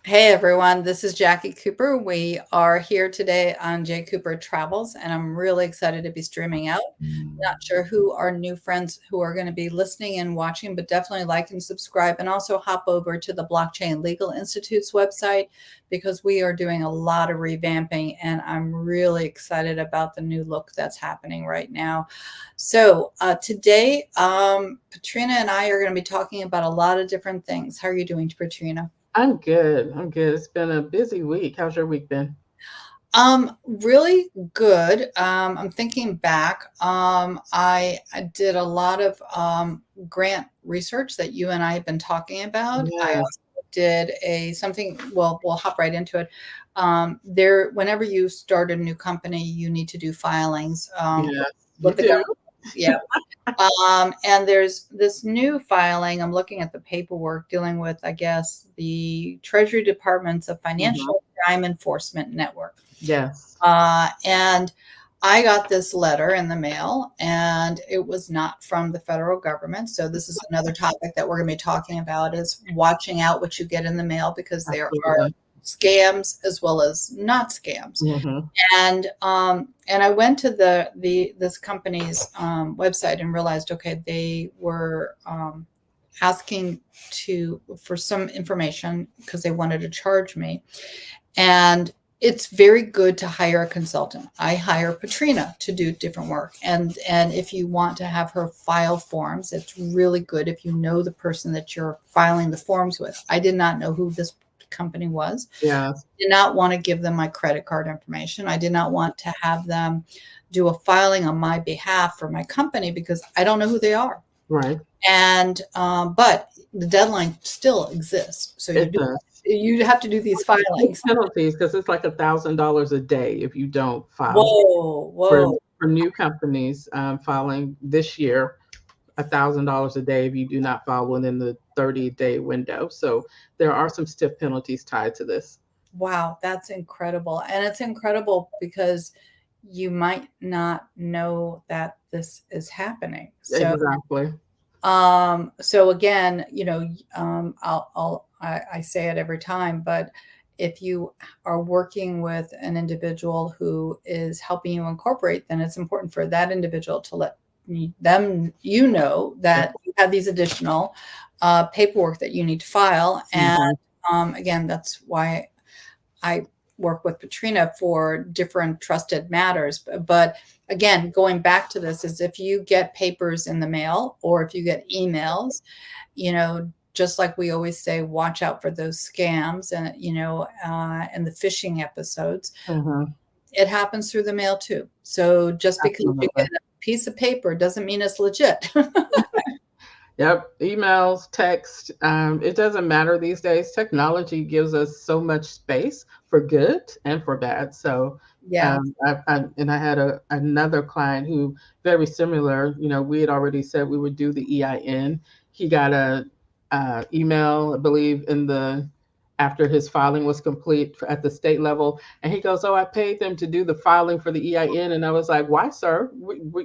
Hey everyone, this is Jackie Cooper. We are here today on Jay Cooper Travels, and I'm really excited to be streaming out. Not sure who our new friends who are going to be listening and watching, but definitely like and subscribe, and also hop over to the Blockchain Legal Institute's website because we are doing a lot of revamping, and I'm really excited about the new look that's happening right now. So today, Patrina and I are going to be talking about a lot of different things. How are you doing, Patrina? I'm good. I'm good. It's been a busy week. How's your week been? Really good. I'm thinking back. I did a lot of grant research that you and I have been talking about. I Yes. also did a something. Well, we'll hop right into it. Whenever you start a new company, you need to do filings Yes, you with the do. government. Yeah. And there's this new filing. I'm looking at the paperwork dealing with, I guess, the Treasury Department's of Mhm. Financial Crime Enforcement Network. Yes. And I got this letter in the mail, and it was not from the federal government. So this is another topic that we're going to be talking about: is watching out what you get in the mail because there are Absolutely. scams as well as not scams. Hmm. And I went to the this company's website and realized, okay, they were asking to for some information because they wanted to charge me, and it's very good to hire a consultant. I hire Patrina to do different work, and if you want to have her file forms, it's really good if you know the person that you're filing the forms with. I did not know who this company was. Yes. Did not want to give them my credit card information. I did not want to have them do a filing on my behalf for my company because I don't know who they are. Right. And but the deadline still exists, so It does. you have to do these With filings. penalties, because it's like $1,000 a day if you don't file. Whoa, For whoa. for new companies filing this year, $1,000 a day if you do not file within the 30-day window. So there are some stiff penalties tied to this. Wow, that's incredible. And it's incredible because you might not know that this is happening. Exactly. So again, I say it every time, but if you are working with an individual who is helping you incorporate, then it's important for that individual to let them, that you have these additional paperwork that you need to file. And Mhm. again, that's why I work with Patrina for different trusted matters. But again, going back to this is if you get papers in the mail or if you get emails, just like we always say, watch out for those scams and the phishing episodes. Mhm. It happens through the mail too. So just because you get Absolutely. a piece of paper doesn't mean it's legit. Yep, emails, text, it doesn't matter these days. Technology gives us so much space for good and for bad. So, Yeah. I had another client who very similar. You know, we had already said we would do the EIN. He got a email, I believe, in the after his filing was complete at the state level, and he goes, "Oh, I paid them to do the filing for the EIN," and I was like, "Why, sir?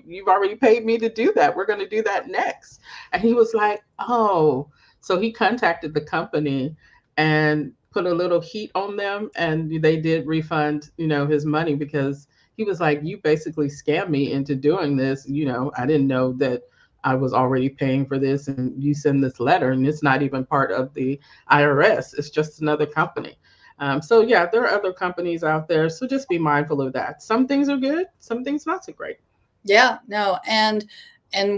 You've already paid me to do that. We're going to do that next." And he was like, "Oh." So he contacted the company and put a little heat on them, and they did refund, his money, because he was like, "You basically scammed me into doing this. I didn't know that I was already paying for this, and you send this letter, and it's not even part of the IRS. It's just another company." So yeah, there are other companies out there. So just be mindful of that. Some things are good, some things not so great. Yeah, no, and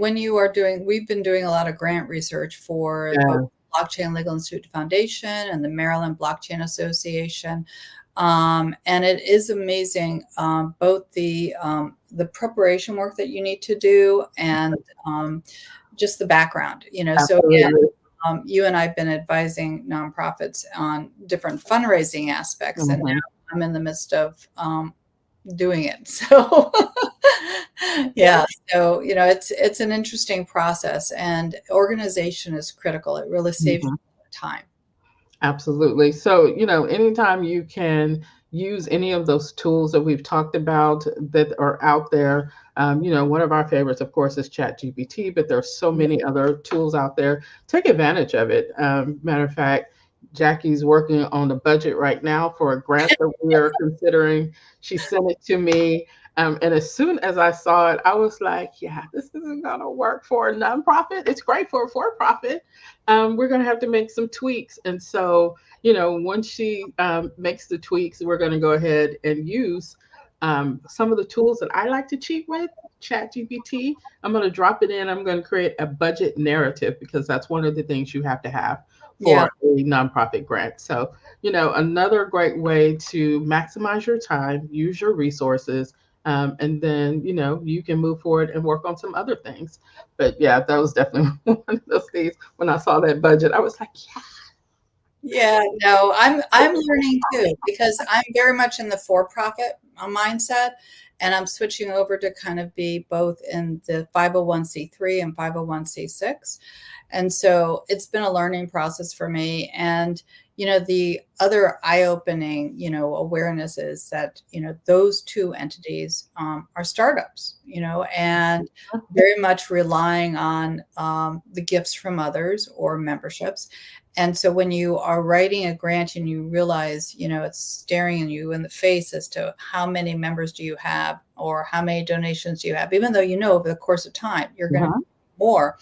when you are doing, we've been doing a lot of grant research for both Yeah. Blockchain Legal Institute Foundation and the Maryland Blockchain Association, and it is amazing, both the preparation work that you need to do and just the background. So again, Absolutely. you and I've been advising nonprofits on different fundraising aspects, and Hmm. now I'm in the midst of doing it. So Yeah. yeah, so it's an interesting process, and organization is critical. It really saves Mhm. you time. Absolutely. So, anytime you can use any of those tools that we've talked about that are out there, one of our favorites, of course, is ChatGPT, but there's so Yeah. many other tools out there. Take advantage of it. Matter of fact, Jackie's working on the budget right now for a grant that we are considering. She sent it to me. And as soon as I saw it, I was like, yeah, this isn't going to work for a nonprofit. It's great for a for profit. We're going to have to make some tweaks. And so, once she makes the tweaks, we're going to go ahead and use some of the tools that I like to cheat with, ChatGPT. I'm going to drop it in. I'm going to create a budget narrative because that's one of the things you have to have Yeah. for a nonprofit grant. So, another great way to maximize your time, use your resources, and then, you can move forward and work on some other things. But yeah, that was definitely one of those things. When I saw that budget, I was like, yeah. Yeah, no, I'm learning too because I'm very much in the for-profit mindset, and I'm switching over to kind of be both in the 501(c)(3) and 501(c)(6). And so it's been a learning process for me. And the other eye-opening, awareness is that, those two entities are startups, and very much relying on the gifts from others or memberships. And so when you are writing a grant and you realize, it's staring you in the face as to how many members do you have or how many donations do you have, even though over the course of time you're going to Uh-huh. more,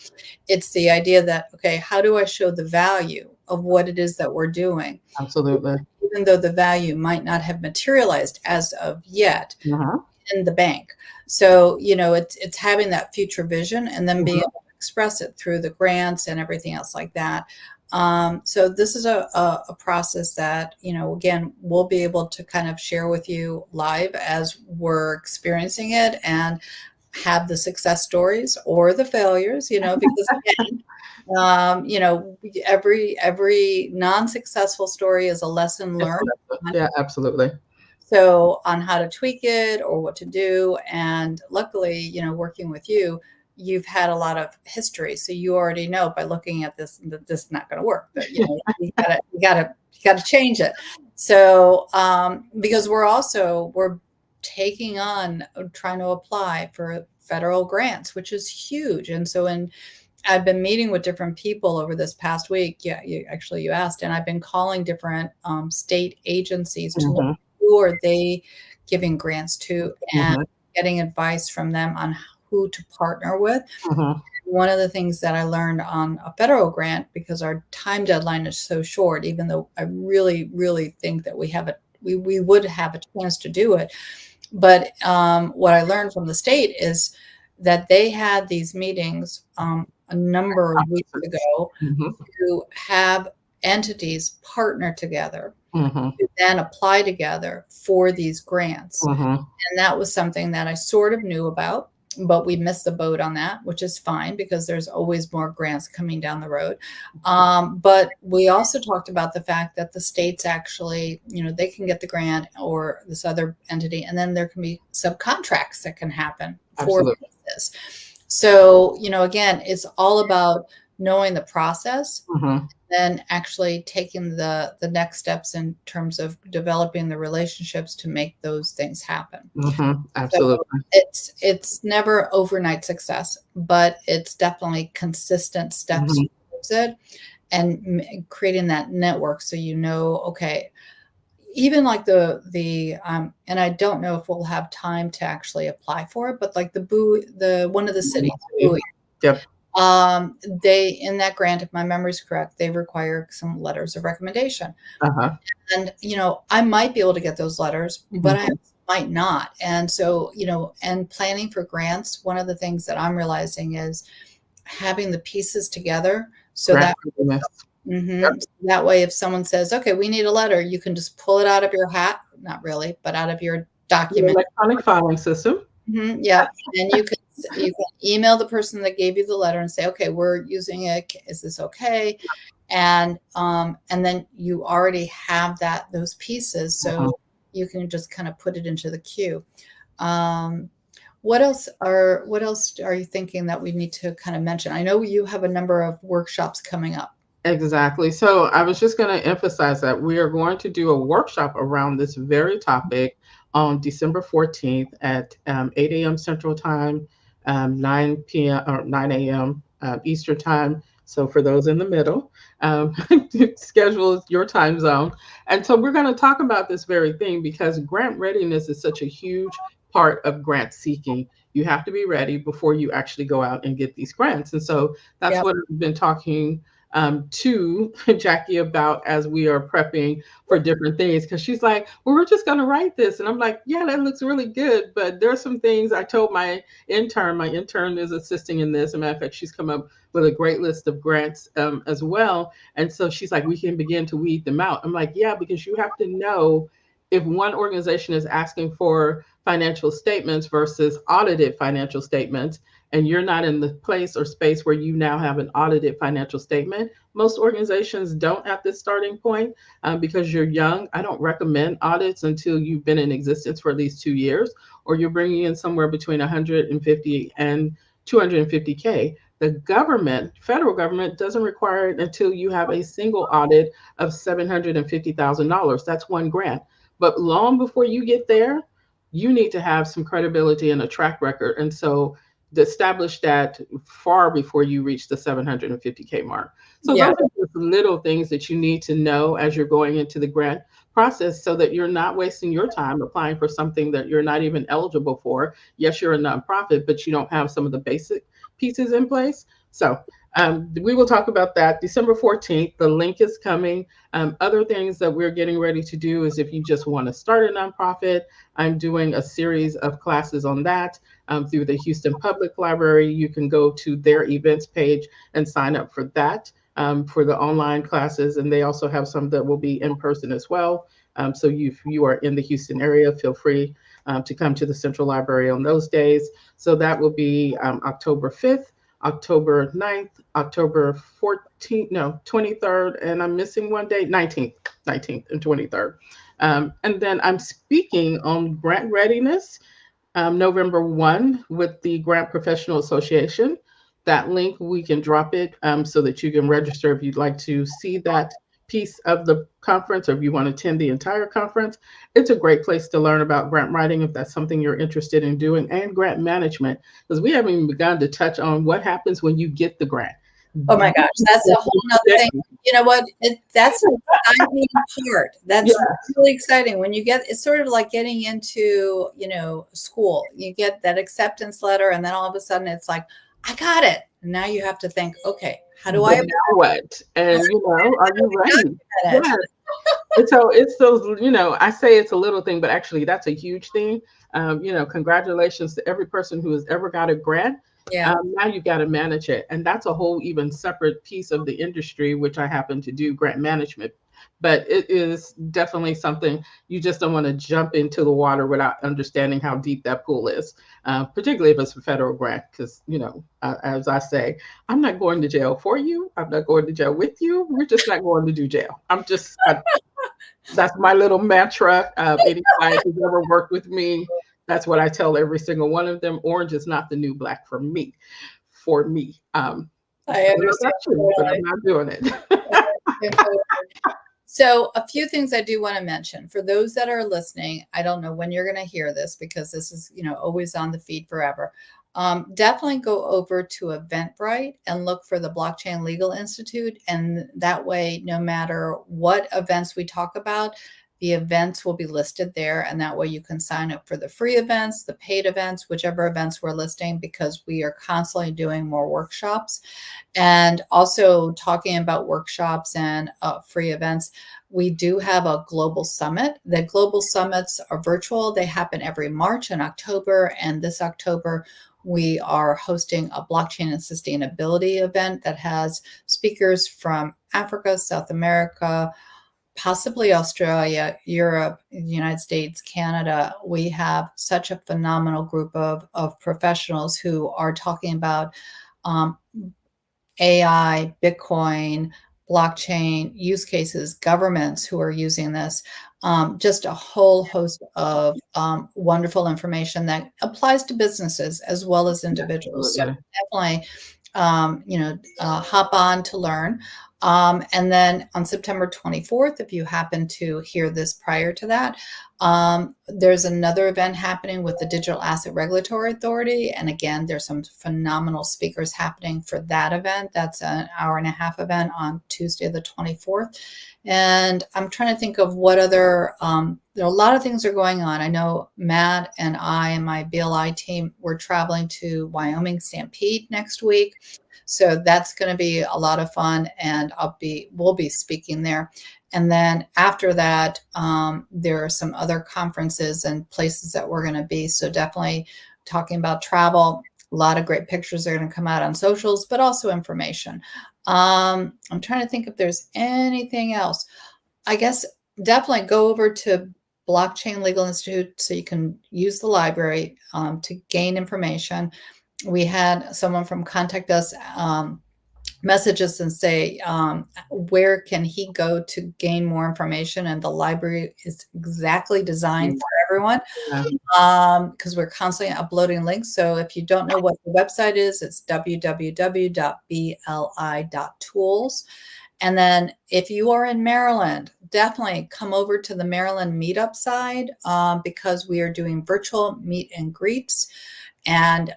it's the idea that, okay, how do I show the value of what it is that we're doing, Absolutely. even though the value might not have materialized as of yet Uh-huh. in the bank. So, it's having that future vision and then being Uh-huh. able to express it through the grants and everything else like that. So this is a process that, again, we'll be able to kind of share with you live as we're experiencing it and have the success stories or the failures, because again, every non-successful story is a lesson It's learned. yeah, absolutely. So on how to tweak it or what to do. And luckily, working with you, you've had a lot of history. So you already know by looking at this that this is not going to work. That you gotta change it. So because we're taking on trying to apply for federal grants, which is huge. And so I've been meeting with different people over this past week. Yeah, you asked, and I've been calling different state agencies to look Mhm. who are they giving grants to and Mhm. getting advice from them on who to partner with. Mhm. One of the things that I learned on a federal grant, because our time deadline is so short, even though I really, really think that we would have a chance to do it. But what I learned from the state is that they had these meetings a number of weeks ago Mhm. to have entities partner together Mhm. to then apply together for these grants. Mhm. And that was something that I sort of knew about, but we missed the boat on that, which is fine because there's always more grants coming down the road. But we also talked about the fact that the states actually, they can get the grant or this other entity, and then there can be subcontracts that can happen for Absolutely. this. So, again, it's all about knowing the process, Mhm. then actually taking the next steps in terms of developing the relationships to make those things happen. Mhm. So Absolutely. it's never overnight success, but it's definitely consistent steps Mhm. towards it and creating that network so okay, even like and I don't know if we'll have time to actually apply for it, but like the one of the cities, Bowie, Yep. they in that grant, if my memory is correct, they require some letters of recommendation. Uh-huh. And, I might be able to get those letters, but I Mhm. might not. And so, and planning for grants, one of the things that I'm realizing is having the pieces together so Grant that readiness. Yep. that way if someone says, okay, we need a letter, you can just pull it out of your hat, not really, but out of your The document. electronic filing system. Yeah, and you can email the person that gave you the letter and say, okay, we're using it. Is this okay? And then you already have those pieces, Mhm. so you can just kind of put it into the queue. Um, what else are you thinking that we need to kind of mention? I know you have a number of workshops coming up. Exactly. So I was just going to emphasize that we are going to do a workshop around this very topic on December 14th at 8 a.m. Central Time, 9 p.m. or 9 a.m. Eastern Time. So for those in the middle, um, schedule your time zone. And so we're going to talk about this very thing because grant readiness is such a huge part of grant seeking. You have to be ready before you actually go out and get these grants. And so that's Yep. what I've been talking to Jackie about as we are prepping for different things. Because she's like, well, we're just going to write this. And I'm like, yeah, that looks really good. But there's some things I told my intern is assisting in this. As a matter of fact, she's come up with a great list of grants as well. And so she's like, we can begin to weed them out. I'm like, yeah, because you have to know if one organization is asking for financial statements versus audited financial statements, and you're not in the place or space where you now have an audited financial statement. Most organizations don't at this starting point because you're young. I don't recommend audits until you've been in existence for at least 2 years, or you're bringing in somewhere between 150 and 250K. The government, federal government, doesn't require it until you have a single audit of $750,000. That's one grant. But long before you get there, you need to have some credibility and a track record. And so establish that far before you reach the 750K mark. So Yeah. those are just little things that you need to know as you're going into the grant process so that you're not wasting your time applying for something that you're not even eligible for. Yes, you're a nonprofit, but you don't have some of the basic pieces in place. So we will talk about that December 14th. The link is coming. Other things that we're getting ready to do is if you just want to start a nonprofit, I'm doing a series of classes on that through the Houston Public Library. You can go to their events page and sign up for that for the online classes. And they also have some that will be in person as well. So if you are in the Houston area, feel free to come to the Central Library on those days. So that will be October 5th. October 9th, October 14th, no, 23rd, and I'm missing one day, 19th and 23rd. And then I'm speaking on grant readiness November 1 with the Grant Professional Association. That link, we can drop it so that you can register if you'd like to see that piece of the conference or if you want to attend the entire conference. It's a great place to learn about grant writing if that's something you're interested in doing, and grant management, because we haven't even begun to touch on what happens when you get the grant. Oh my gosh, that's a whole nother thing. You know what? That's an exciting part. That's Yeah. really exciting. When you get, it's sort of like getting into, school. You get that acceptance letter, and then all of a sudden it's like, I got it. And now you have to think, okay, how do I But now what? And are you ready? document Yes. it? And so it's those, I say it's a little thing, but actually that's a huge thing. Congratulations to every person who has ever got a grant. Yeah. Now you got to manage it. And that's a whole even separate piece of the industry, which I happen to do grant management. But it is definitely something you just don't want to jump into the water without understanding how deep that pool is, particularly if it's a federal grant. Because, as I say, I'm not going to jail for you. I'm not going to jail with you. We're just not going to do jail. That's my little mantra. Any client who's ever worked with me, that's what I tell every single one of them. Orange is not the new black for me. For me. I understand. But I'm not doing it. So a few things I do want to mention for those that are listening. I don't know when you're going to hear this because this is, always on the feed forever. Definitely go over to Eventbrite and look for the Blockchain Legal Institute. And that way, no matter what events we talk about, the events will be listed there. And that way you can sign up for the free events, the paid events, whichever events we're listing, because we are constantly doing more workshops. And also talking about workshops and free events, we do have a global summit. The global summits are virtual. They happen every March and October. And this October, we are hosting a blockchain and sustainability event that has speakers from Africa, South America, possibly Australia, Europe, the United States, Canada. We have such a phenomenal group of professionals who are talking about AI, Bitcoin, blockchain use cases, governments who are using this, just a whole host of wonderful information that applies to businesses as well as individuals. So definitely, hop on to learn. And then on September 24th, if you happen to hear this prior to that, there's another event happening with the Digital Asset Regulatory Authority. And again, there's some phenomenal speakers happening for that event. That's an hour-and-a-half event on Tuesday, the 24th. And I'm trying to think of what other, there are a lot of things are going on. I know Matt and I and my BLI team, we're traveling to Wyoming Stampede next week. So that's going to be a lot of fun, and we'll be speaking there. And then after that, there are some other conferences and places that we're going to be. So definitely talking about travel. A lot of great pictures are going to come out on socials, but also information. I'm trying to think if there's anything else. I guess definitely go over to Blockchain Legal Institute so you can use the library to gain information. We had someone from Contact Us message us and say, where can he go to gain more information? And the library is exactly designed for everyone because we're constantly uploading links. So if you don't know what the website is, it's www.bli.tools. And then if you are in Maryland, definitely come over to the Maryland meetup side because we are doing virtual meet and greets. And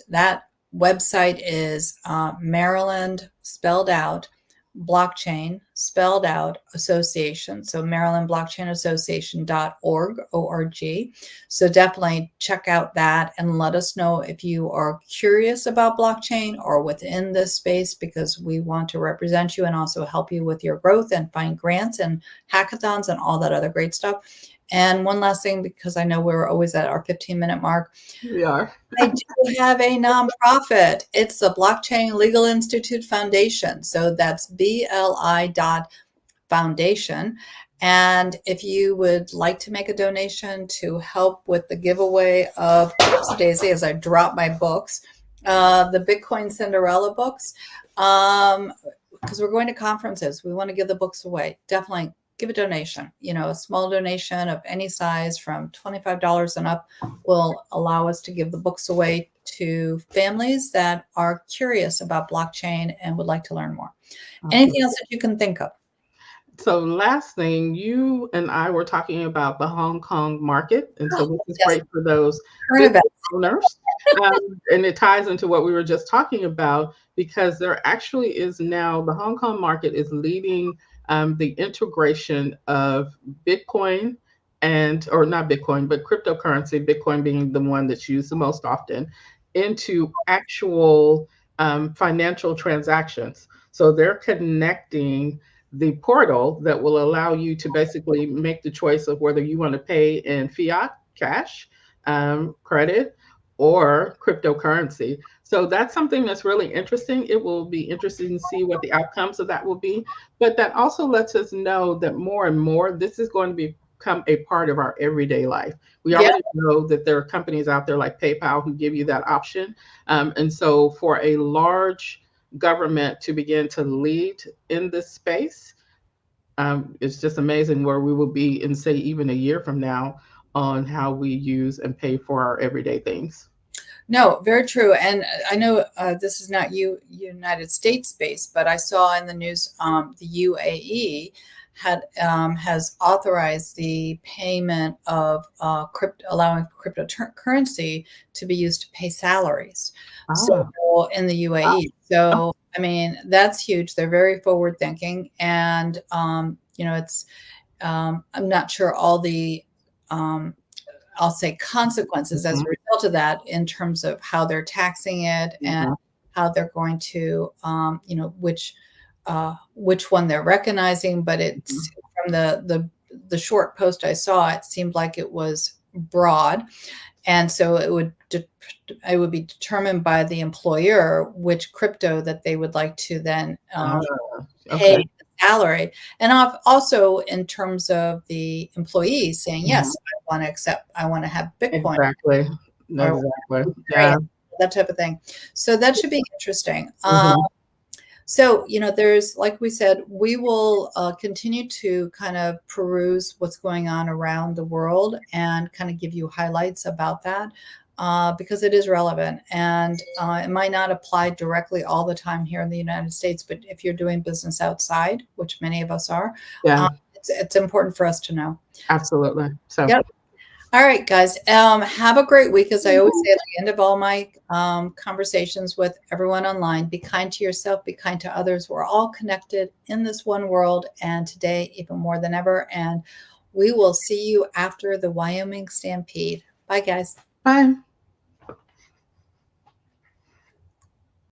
that website is Maryland spelled out, blockchain spelled out association. So Maryland Blockchain Association.org, O-R-G. So definitely check out that and let us know if you are curious about blockchain or within this space, because we want to represent you and also help you with your growth and find grants and hackathons and all that other great stuff. And one last thing, because I know we're always at our 15-minute mark. We are. I do have a nonprofit. It's the Blockchain Legal Institute Foundation. So that's BLI.Foundation. And if you would like to make a donation to help with the giveaway of, oops, Daisy, as I drop my books, the Bitcoin Cinderella books, because we're going to conferences, we want to give the books away. Definitely give a donation. A small donation of any size from $25 and up will allow us to give the books away to families that are curious about blockchain and would like to learn more. Anything else that you can think of? So last thing, you and I were talking about the Hong Kong market. And so this is great for those business owners. And it ties into what we were just talking about, because there actually is now, the Hong Kong market is leading the integration of Bitcoin or not Bitcoin, but cryptocurrency, Bitcoin being the one that's used the most often, into actual financial transactions. So they're connecting the portal that will allow you to basically make the choice of whether you want to pay in fiat, cash, credit, or cryptocurrency. So that's something that's really interesting. It will be interesting to see what the outcomes of that will be. But that also lets us know that more and more, this is going to become a part of our everyday life. We already know that there are companies out there like PayPal who give you that option. And so for a large government to begin to lead in this space, it's just amazing where we will be in, say, even a year from now on how we use and pay for our everyday things. No, very true. And I know this is not United States based, but I saw in the news the UAE has authorized the payment of allowing cryptocurrency to be used to pay salaries. So in the UAE. So I mean, that's huge. They're very forward thinking, and it's I'm not sure all the I'll say consequences as a result of that in terms of how they're taxing it and how they're going to, which one they're recognizing. But it's from the short post I saw, it seemed like it was broad. And so it would be determined by the employer which crypto that they would like to then pay the salary. And also in terms of the employees saying, yes, I want to have Bitcoin. Exactly. Yeah. That type of thing. So that should be interesting. So, there's, like we said, we will continue to kind of peruse what's going on around the world and kind of give you highlights about that. because it is relevant, and it might not apply directly all the time here in the United States, but if you're doing business outside, which many of us are, Yeah, it's important for us to know. absolutely. So, Yep. All right, guys. Have a great week. As I always say at the end of all my conversations with everyone online, be kind to yourself, be kind to others. We're all connected in this one world, and today even more than ever. And we will see you after the Wyoming Stampede. Bye, guys. bye.